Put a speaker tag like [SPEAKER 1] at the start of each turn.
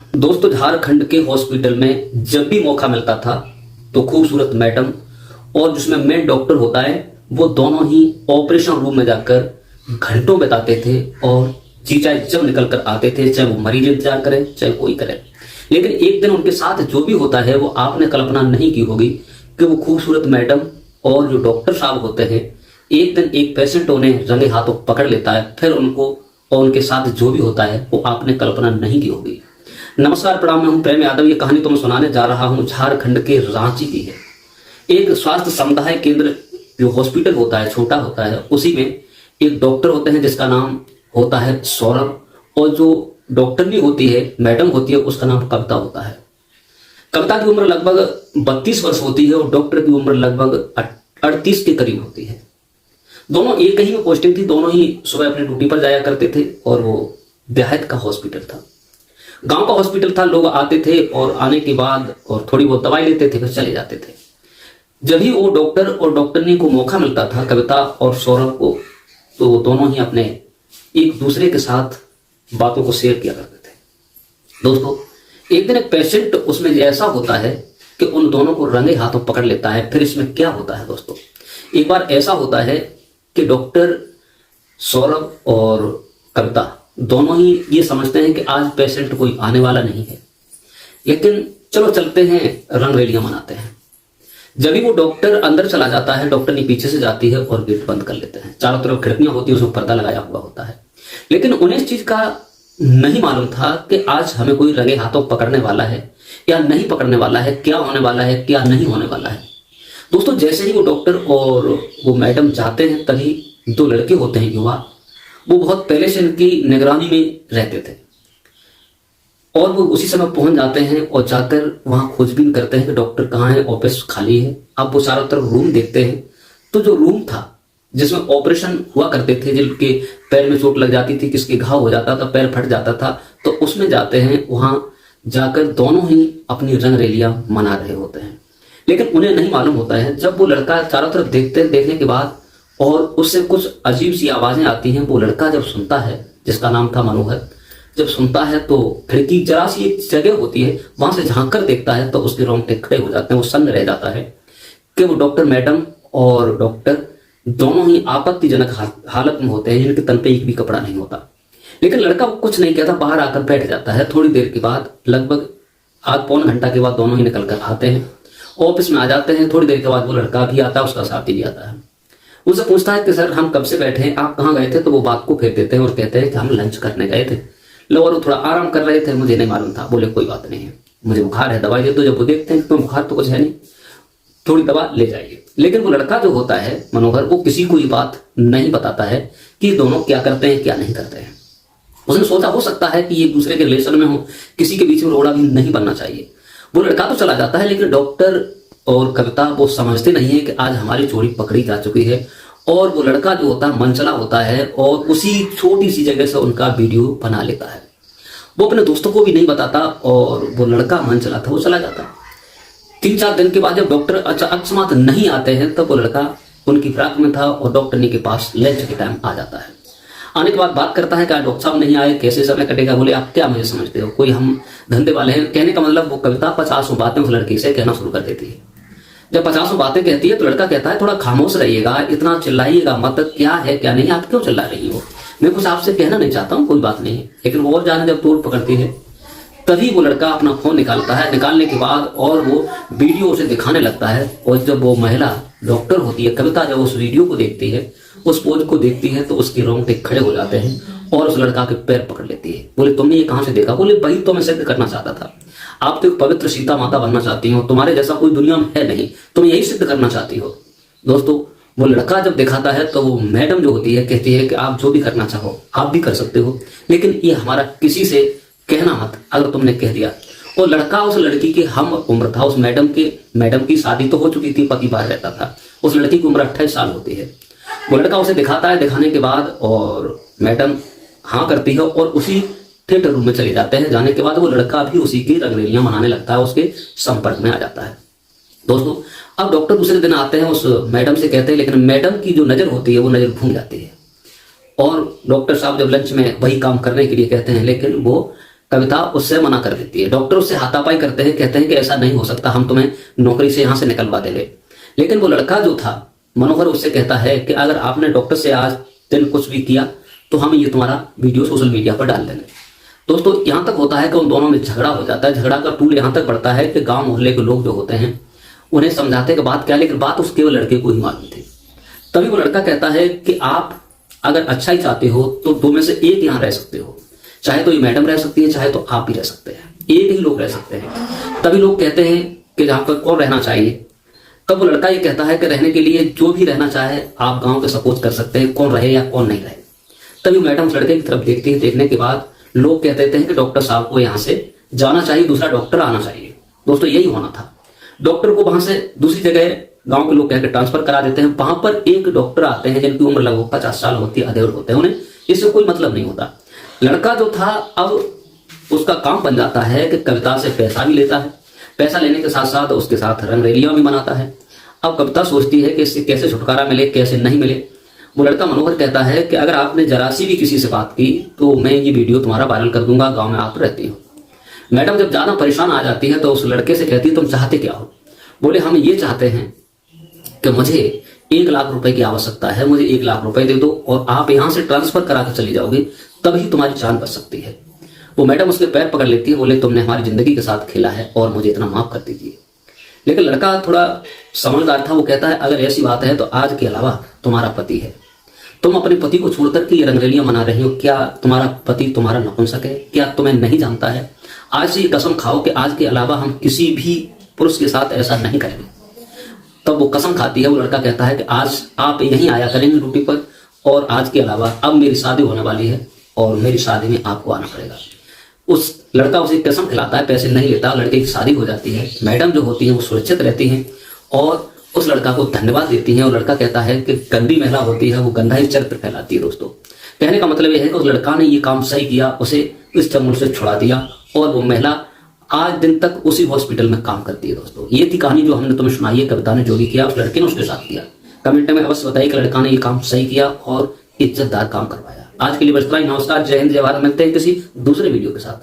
[SPEAKER 1] दोस्तों, झारखंड के हॉस्पिटल में जब भी मौका मिलता था तो खूबसूरत मैडम और जिसमें मेन डॉक्टर होता है वो दोनों ही ऑपरेशन रूम में जाकर घंटों बिताते थे और जी चाहे जब निकल कर आते थे, चाहे वो मरीज इंतजार करे चाहे कोई करे। लेकिन एक दिन उनके साथ जो भी होता है वो आपने कल्पना नहीं की होगी कि वो खूबसूरत मैडम और जो डॉक्टर साहब होते हैं एक दिन एक पेशेंट उन्हें रंगे हाथों पकड़ लेता है, फिर उनको और उनके साथ जो भी होता है वो आपने कल्पना नहीं की होगी। नमस्कार, प्रणाम। मैं हूं प्रेम यादव। ये कहानी तो मैं सुनाने जा रहा हूं झारखंड के रांची की है। एक स्वास्थ्य समुदाय केंद्र जो हॉस्पिटल होता है, छोटा होता है, उसी में एक डॉक्टर होते हैं जिसका नाम होता है सौरभ, और जो डॉक्टर भी होती है, मैडम होती है, उसका नाम कविता होता है। कविता की उम्र लगभग 32 वर्ष होती है और डॉक्टर की उम्र लगभग 38 के करीब होती है। दोनों एक ही में पोस्टिंग थी, दोनों ही सुबह अपनी ड्यूटी पर जाया करते थे और वो देहात का हॉस्पिटल था, गांव का हॉस्पिटल था। लोग आते थे और आने के बाद और थोड़ी बहुत दवाई लेते थे, फिर चले जाते थे। जब भी वो डॉक्टर और डॉक्टरनी को मौका मिलता था, कविता और सौरभ को, तो वो दोनों ही अपने एक दूसरे के साथ बातों को शेयर किया करते थे। दोस्तों, एक दिन एक पेशेंट उसमें ऐसा होता है कि उन दोनों को रंगे हाथों पकड़ लेता है। फिर इसमें क्या होता है दोस्तों, एक बार ऐसा होता है कि डॉक्टर सौरभ और कविता दोनों ही ये समझते हैं कि आज पेशेंट कोई आने वाला नहीं है, लेकिन चलो चलते हैं, रंगरेलियां मनाते हैं। जब भी वो डॉक्टर अंदर चला जाता है, डॉक्टरनी पीछे से जाती है और गेट बंद कर लेते हैं। चारों तरफ खिड़कियां होती है, उसमें पर्दा लगाया हुआ होता है। लेकिन उन्हें इस चीज का नहीं मालूम था कि आज हमें कोई रंगे हाथों पकड़ने वाला है या नहीं पकड़ने वाला है, क्या होने वाला है क्या नहीं होने वाला है। दोस्तों, जैसे ही वो डॉक्टर और वो मैडम जाते हैं, तभी दो लड़के होते हैं, युवा, वो बहुत पहले से इनकी निगरानी में रहते थे और वो उसी समय पहुंच जाते हैं और जाकर वहां खोजबीन करते हैं कि डॉक्टर कहाँ है, ऑफिस खाली है। अब वो चारों तरफ रूम देखते हैं, तो जो रूम था जिसमें ऑपरेशन हुआ करते थे, जिनके पैर में चोट लग जाती थी, किसके घाव हो जाता था, पैर फट जाता था, तो उसमें जाते हैं। वहां जाकर दोनों ही अपनी रंगरेलियां मना रहे होते हैं। लेकिन उन्हें नहीं मालूम होता है, जब वो लड़का चारों तरफ देखने के बाद और उससे कुछ अजीब सी आवाजें आती हैं, वो लड़का जब सुनता है, जिसका नाम था मनोहर, जब सुनता है तो खिड़की जरा सी एक जगह होती है, वहां से झांक कर देखता है तो उसके रोंगटे खड़े हो जाते हैं। वो सन्न रह जाता है कि वो डॉक्टर मैडम और डॉक्टर दोनों ही आपत्तिजनक हालत में होते हैं, जिनके तन पे एक भी कपड़ा नहीं होता। लेकिन लड़का कुछ नहीं कहता, बाहर आकर बैठ जाता है। थोड़ी देर के बाद, लगभग आध पौन घंटा के बाद, दोनों ही निकल कर आते हैं, ऑफिस में आ जाते हैं। थोड़ी देर के बाद वो लड़का भी आता है, उसका साथी भी आता है। उनसे पूछता है कि सर, हम कब से बैठे हैं, आप कहाँ गए थे? तो वो बात को फेंक देते हैं और कहते हैं कि हम लंच करने गए थे। लो, और वो थोड़ा आराम कर रहे थे, मुझे नहीं मालूम था। बोले कोई बात नहीं है, मुझे बुखार है, दवाई दे दो। जब वो देखते हैं तो बुखार तो कुछ है नहीं, थोड़ी दवा ले जाइए। लेकिन वो लड़का जो होता है मनोहर, वो किसी को ये बात नहीं बताता है कि दोनों क्या करते हैं क्या नहीं करते हैं। उसने सोचा हो सकता है कि ये एक दूसरे के रिलेशन में हो, किसी के बीच में रोड़ा भी नहीं बनना चाहिए। वो लड़का तो चला जाता है, लेकिन डॉक्टर और कविता वो समझते नहीं है कि आज हमारी चोरी पकड़ी जा चुकी है। और वो लड़का जो होता है मनचला होता है और उसी छोटी सी जगह से उनका वीडियो बना लेता है। वो अपने दोस्तों को भी नहीं बताता और वो लड़का मनचला था, वो चला जाता है। 3-4 दिन के बाद जब डॉक्टर अकस्मात नहीं आते हैं, तब वो लड़का उनकी फ्राक में था और डॉक्टरनी के पास लंच के टाइम आ जाता है। आने के बाद बात करता है कि आज डॉक्टर साहब नहीं आए, कैसे समय कटेगा? बोले, आप क्या मुझे समझते हो, कोई हम धंधे वाले हैं? कहने का मतलब वो कविता 50 बातें उस लड़की से कहना शुरू कर देती है। जब 50 बातें कहती है तो लड़का कहता है, थोड़ा खामोश रहिएगा, इतना चिल्लाइएगा मत, क्या है क्या नहीं, आप क्यों चिल्ला रही हो? मैं कुछ आपसे कहना नहीं चाहता हूँ, कोई बात नहीं है। लेकिन वो और जाने जब तोड़ पकड़ती है, तभी वो लड़का अपना फोन निकालता है। निकालने के बाद और वो वीडियो उसे दिखाने लगता है। और जब वो महिला डॉक्टर होती है कविता, जब उस वीडियो को देखती है, उस पोज को देखती है, तो उसके रोंगटे खड़े हो जाते हैं और उस लड़का के पैर पकड़ लेती है। बोले, तुमने ये कहां से देखा? बोले, वही तो मैं सिद्ध करना चाहता था। आप तो एक पवित्र सीता माता बनना चाहती हो, तुम्हारे जैसा कोई दुनिया में है नहीं, तुम यही सिद्ध करना चाहती हो। दोस्तों, वो लड़का जब दिखाता है तो वो मैडम जो होती है कहती है कि आप जो भी करना चाहो आप भी कर सकते हो, लेकिन ये हमारा किसी से कहना मत, अगर तुमने कह दिया। और लड़का उस लड़की के हम उम्र था। उस मैडम की शादी तो हो चुकी थी, पति बाहर रहता था। उस लड़की की उम्र 28 साल होती है। वो लड़का उसे दिखाता है, दिखाने के बाद और मैडम हाँ करती है और उसी थिएटर रूम में चले जाते हैं। जाने के बाद वो लड़का भी उसी की रंगरेलियां मनाने लगता है, उसके संपर्क में आ जाता है। दोस्तों, अब डॉक्टर दूसरे दिन आते हैं, उस मैडम से कहते हैं, लेकिन मैडम की जो नजर होती है वो नजर भूल जाती है और डॉक्टर साहब जब लंच में वही काम करने के लिए कहते हैं, लेकिन वो कविता उससे मना कर देती है। डॉक्टर उससे हाथापाई करते हैं, कहते हैं कि ऐसा नहीं हो सकता, हम तुम्हें नौकरी से यहां से निकलवा देंगे। लेकिन वो लड़का जो था मनोहर उससे कहता है कि अगर आपने डॉक्टर से आज दिन कुछ भी किया तो हम ये तुम्हारा वीडियो सोशल मीडिया पर डाल देंगे। दोस्तों यहां तक होता है कि उन दोनों में झगड़ा हो जाता है। झगड़ा का टूल यहां तक बढ़ता है कि गांव मोहल्ले के लोग जो होते हैं उन्हें समझाते कि बात क्या, लेकिन बात उस केवल लड़के को ही मालूम थी। तभी वो लड़का कहता है कि आप अगर अच्छा ही चाहते हो तो दो में से एक यहां रह सकते हो, चाहे तो ये मैडम रह सकती है, चाहे तो आप भी रह सकते हैं, एक ही लोग रह सकते हैं। तभी लोग कहते हैं कि जहां पर कौन रहना चाहिए। तब वो लड़का ये कहता है कि रहने के लिए जो भी रहना चाहे आप गांव के सपोज कर सकते हैं, कौन रहे या कौन नहीं रहे। तभी मैडम उस लड़के की तरफ देखती है। देखने के बाद लोग कह देते हैं कि डॉक्टर साहब को यहां से जाना चाहिए, दूसरा डॉक्टर आना चाहिए। दोस्तों यही होना था। डॉक्टर को वहां से दूसरी जगह गांव के लोग कहकर ट्रांसफर करा देते हैं। वहां पर एक डॉक्टर आते हैं जिनकी उम्र लगभग 50 साल होती है, अधेड़ होते हैं, उन्हें इससे कोई मतलब नहीं होता। लड़का जो था अब उसका काम बन जाता है कि कविता से पैसा भी लेता है, पैसा लेने के साथ साथ उसके साथ रंगरेलियां भी बनाता है। अब कविता सोचती है कि इससे कैसे छुटकारा मिले, कैसे नहीं मिले। वो लड़का मनोहर कहता है कि अगर आपने जरा सी भी किसी से बात की तो मैं ये वीडियो तुम्हारा वायरल कर दूंगा, गांव में आप रहती हो। मैडम जब ज्यादा परेशान आ जाती है तो उस लड़के से कहती है तुम चाहते क्या हो। बोले हम ये चाहते हैं कि मुझे 1 लाख रुपए की आवश्यकता है, मुझे 1 लाख रुपए दे दो और आप यहां से ट्रांसफर करा कर चली जाओगे, तभी तुम्हारी जान बच सकती है। वो मैडम उसके पैर पकड़ लेती है। बोले तुमने हमारी जिंदगी के साथ खेला है और मुझे इतना माफ कर दीजिए। लेकिन लड़का थोड़ा समझदार था। वो कहता है अगर ऐसी बात है तो आज के अलावा तुम्हारा पति है, तुम अपने पति को छोड़कर के ये रंगरेलियां मना रही हो। क्या तुम्हारा पति तुम्हारा नपुंसक है? क्या तुम्हें नहीं जानता है? आज से कसम खाओ कि आज के अलावा हम किसी भी पुरुष के साथ ऐसा नहीं करेंगे। तब वो कसम खाती है। वो लड़का कहता है कि आज आप यहीं आया करेंगे ड्यूटी पर, और आज के अलावा अब मेरी शादी होने वाली है और मेरी शादी में आपको आना पड़ेगा। उस लड़का उसे कसम खिलाता है, पैसे नहीं लेता। लड़के की शादी हो जाती है। मैडम जो होती है वो सुरक्षित रहती हैं और उस लड़का को धन्यवाद देती हैं। और लड़का कहता है कि गंदी महिला होती है वो गंदा ही चरित्र फैलाती है। दोस्तों कहने का मतलब यह है कि उस लड़का ने ये काम सही किया, उसे इस चंगुल से छुड़ा दिया और वो महिला आज दिन तक उसी हॉस्पिटल में काम करती है। दोस्तों ये थी कहानी जो हमने तुम्हें सुनाई है। कविता ने जो भी किया उस लड़के ने उसके साथ किया। कमेंट में अवश्य बताइए कि लड़का ने ये काम सही किया और इज्जतदार काम करवाया। आज के लिए बस इतना ही। नमस्कार, जय हिंद, जय भारत। मिलते हैं किसी दूसरे वीडियो के साथ।